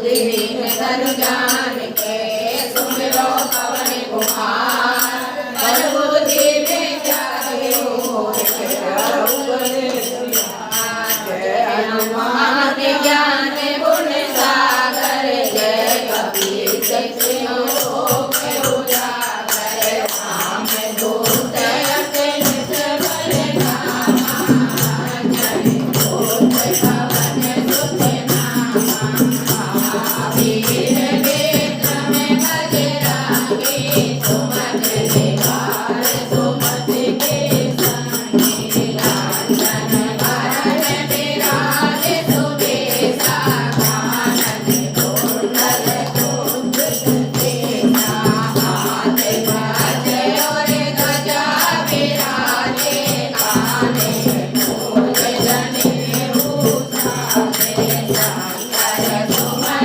दीन धनु जान के सुमिरो पवन कुमार बल बुद्धि विद्या हनुमान ज्ञान गुण सागर जय कपीस तिहुँ लोक उजागर राम दूत अगणित बलधामा जय घोष पवन सुत नामा वीर विक्रम बजरंगी सुमति निवार सुमति के संगी लांछन भरण बिराजे सुबेसा कानन कुंडल कुंचित केसा हाथ बाजे और ध्वजा विराजे काने मूल जनेऊ साजे शंकर सुमन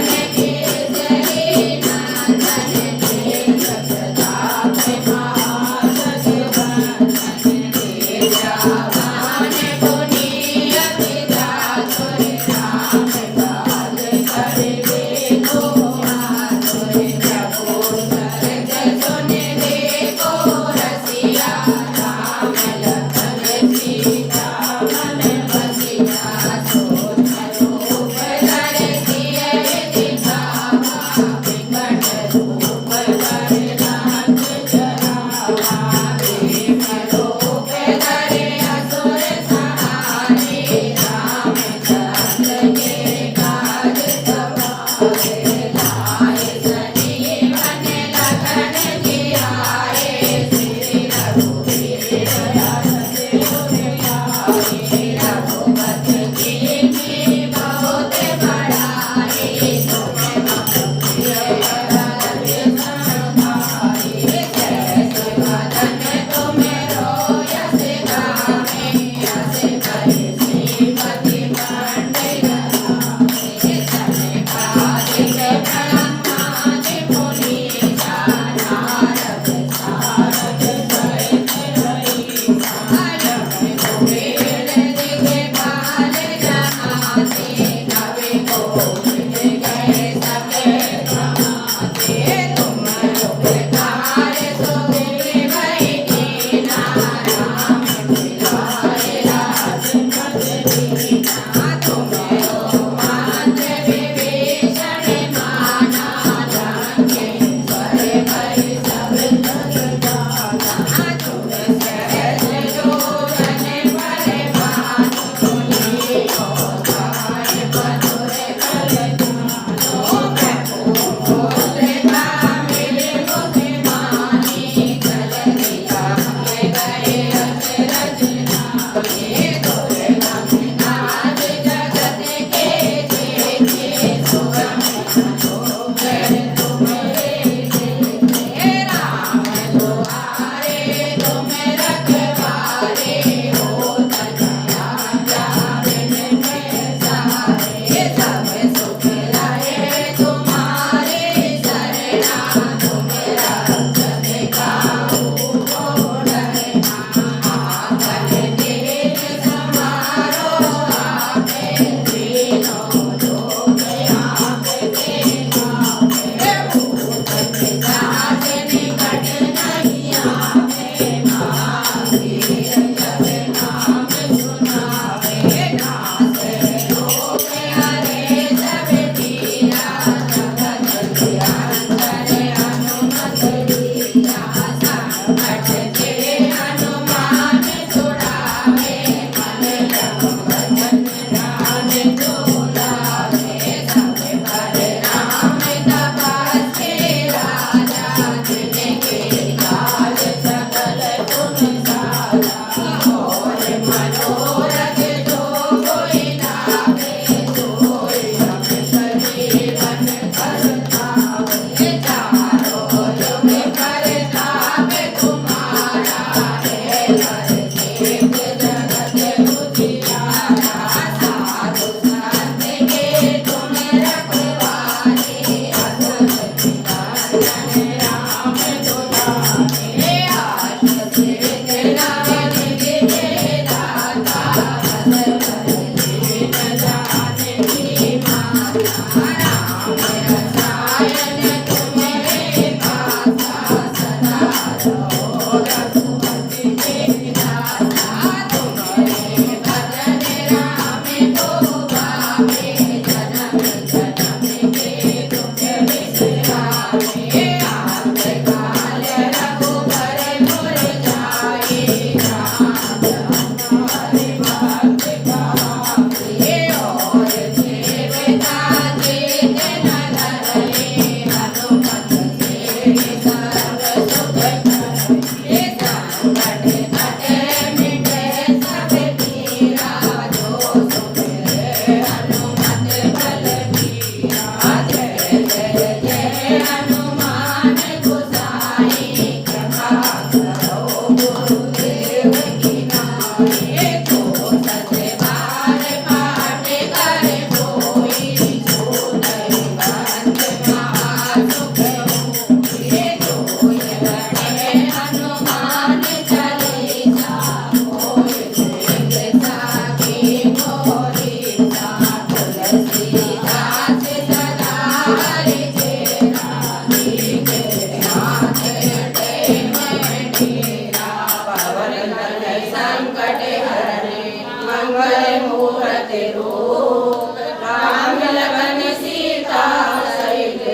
ते रूप राम लखन सीता सहित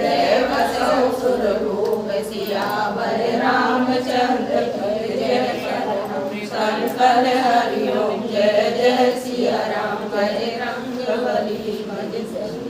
देव ससुर रूप सियावर रामचंद्र की जय। शंकर हरि ओम जय जय सिया राम जय रंग बली भज सही।